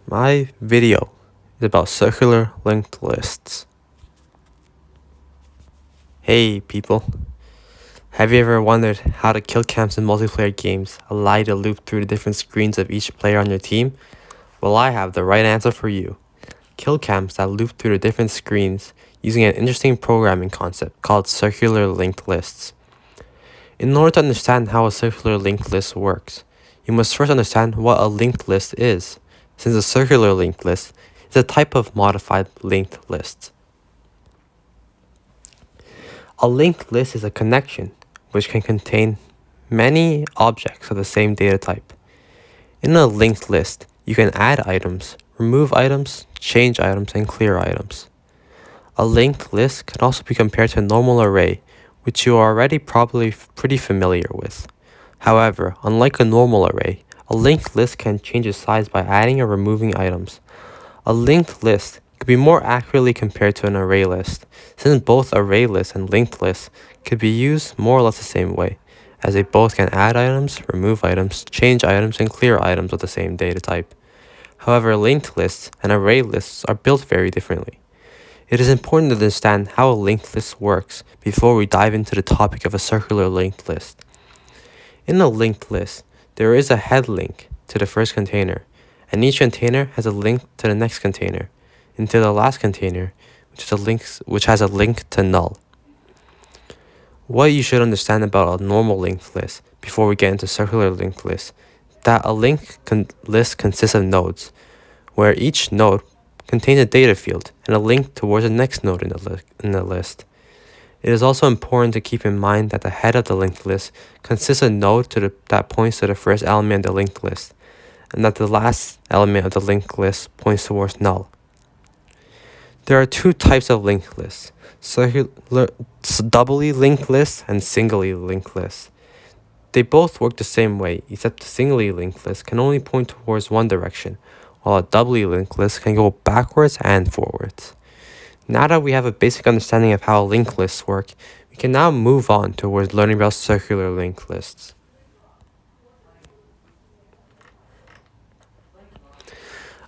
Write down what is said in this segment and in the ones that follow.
My video is about circular linked lists. Hey people, have you ever wondered how the kill cams in multiplayer games allow you to loop through the different screens of each player on your team? Well, I have the right answer for you. Kill cams that loop through the different screens using an interesting programming concept called circular linked lists. In order to understand how a circular linked list works, you must first understand what a linked list is, since a circular linked list is a type of modified linked list. A linked list is a connection which can contain many objects of the same data type. In a linked list, you can add items, remove items, change items, and clear items. A linked list can also be compared to a normal array, which you are already probably pretty familiar with. However, unlike a normal array, a linked list can change its size by adding or removing items. A linked list could be more accurately compared to an array list, since both array lists and linked lists could be used more or less the same way, as they both can add items, remove items, change items, and clear items of the same data type. However, linked lists and array lists are built very differently. It is important to understand how a linked list works before we dive into the topic of a circular linked list. In a linked list, there is a head link to the first container, and each container has a link to the next container, into the last container, which has a link to null. What you should understand about a normal linked list before we get into circular linked lists, that a list consists of nodes, where each node contains a data field and a link towards the next node in the list. It is also important to keep in mind that the head of the linked list consists of a node that points to the first element of the linked list, and that the last element of the linked list points towards null. There are two types of linked lists, doubly linked lists and singly linked lists. They both work the same way, except the singly linked list can only point towards one direction, while a doubly linked list can go backwards and forwards. Now that we have a basic understanding of how linked lists work, we can now move on towards learning about circular linked lists.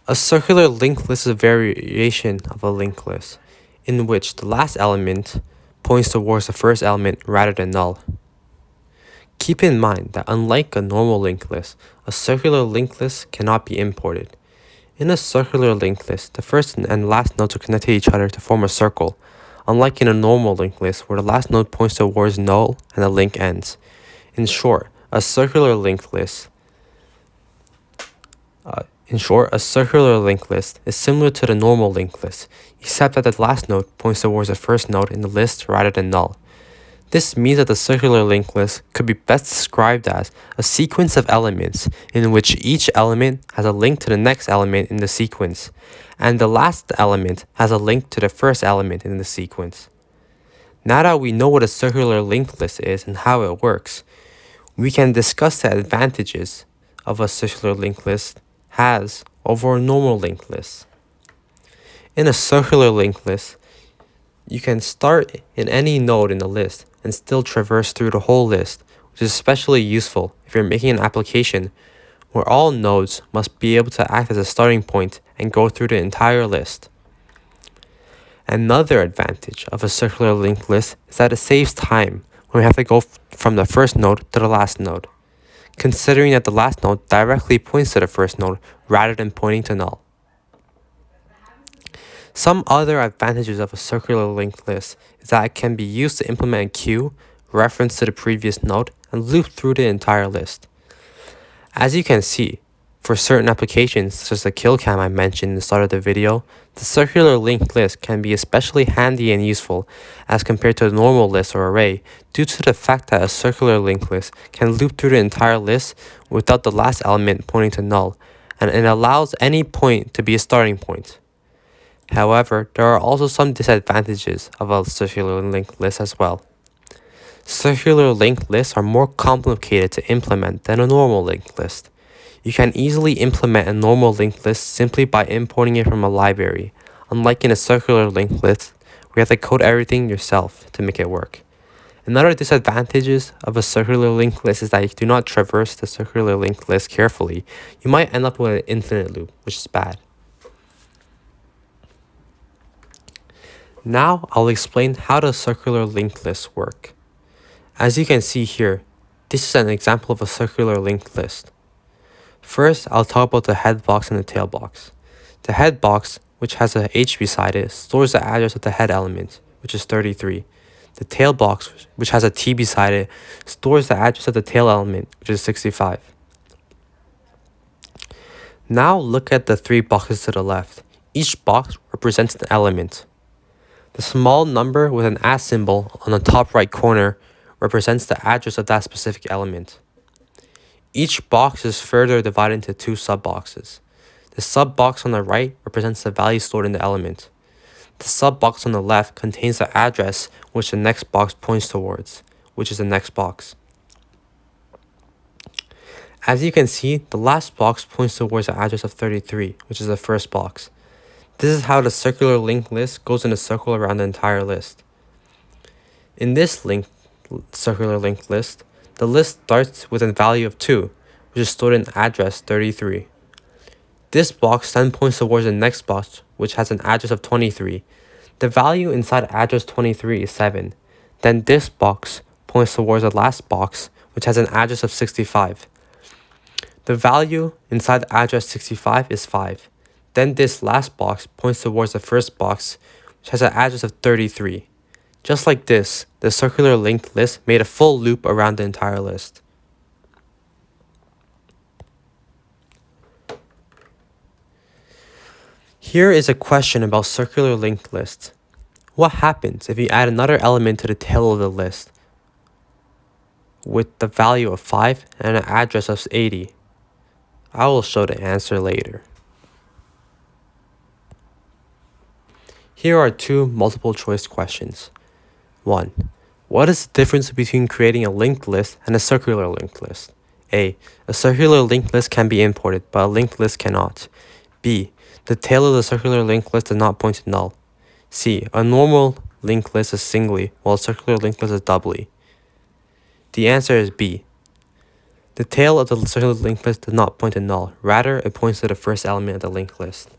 A circular linked list is a variation of a linked list, in which the last element points towards the first element rather than null. Keep in mind that unlike a normal linked list, a circular linked list cannot be imported. In a circular linked list, the first and last nodes are connected to each other to form a circle, unlike in a normal linked list where the last node points towards null and the link ends. In short, a circular linked list is similar to the normal linked list, except that the last node points towards the first node in the list rather than null. This means that the circular linked list could be best described as a sequence of elements in which each element has a link to the next element in the sequence, and the last element has a link to the first element in the sequence. Now that we know what a circular linked list is and how it works, we can discuss the advantages of a circular linked list has over a normal linked list. In a circular linked list, you can start in any node in the list and still traverse through the whole list, which is especially useful if you're making an application where all nodes must be able to act as a starting point and go through the entire list. Another advantage of a circular linked list is that it saves time when we have to go from the first node to the last node, considering that the last node directly points to the first node rather than pointing to null. Some other advantages of a circular linked list is that it can be used to implement a queue, reference to the previous node, and loop through the entire list. As you can see, for certain applications such as the kill cam I mentioned in the start of the video, the circular linked list can be especially handy and useful as compared to a normal list or array due to the fact that a circular linked list can loop through the entire list without the last element pointing to null, and it allows any point to be a starting point. However, there are also some disadvantages of a circular linked list as well. Circular linked lists are more complicated to implement than a normal linked list. You can easily implement a normal linked list simply by importing it from a library, unlike in a circular linked list where you have to code everything yourself to make it work. Another disadvantage of a circular linked list is that if you do not traverse the circular linked list carefully, you might end up with an infinite loop, which is bad. Now I'll explain how the circular linked lists work. As you can see here, this is an example of a circular linked list. First, I'll talk about the head box and the tail box. The head box, which has a H beside it, stores the address of the head element, which is 33. The tail box, which has a T beside it, stores the address of the tail element, which is 65. Now look at the three boxes to the left. Each box represents an element. The small number with an @ symbol on the top right corner represents the address of that specific element. Each box is further divided into two sub-boxes. The sub-box on the right represents the value stored in the element. The sub-box on the left contains the address which the next box points towards, which is the next box. As you can see, the last box points towards the address of 33, which is the first box. This is how the circular linked list goes in a circle around the entire list. In this circular linked list, the list starts with a value of 2, which is stored in address 33. This box then points towards the next box, which has an address of 23. The value inside address 23 is 7. Then this box points towards the last box, which has an address of 65. The value inside address 65 is 5. Then this last box points towards the first box, which has an address of 33. Just like this, the circular linked list made a full loop around the entire list. Here is a question about circular linked lists. What happens if you add another element to the tail of the list with the value of 5 and an address of 80? I will show the answer later. Here are two multiple choice questions. 1. What is the difference between creating a linked list and a circular linked list? A. A circular linked list can be imported, but a linked list cannot. B. The tail of the circular linked list does not point to null. C. A normal linked list is singly, while a circular linked list is doubly. The answer is B. The tail of the circular linked list does not point to null. Rather, it points to the first element of the linked list.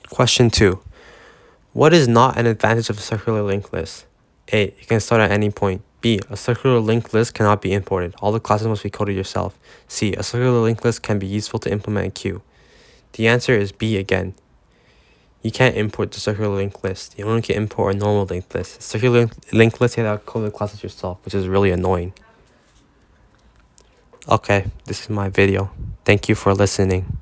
Question 2. What is not an advantage of a circular linked list? A. It can start at any point. B. A circular linked list cannot be imported. All the classes must be coded yourself. C. A circular linked list can be useful to implement a queue. The answer is B again. You can't import the circular linked list. You only can import a normal linked list. Circular linked list, you have to code the classes yourself, which is really annoying. Okay, this is my video. Thank you for listening.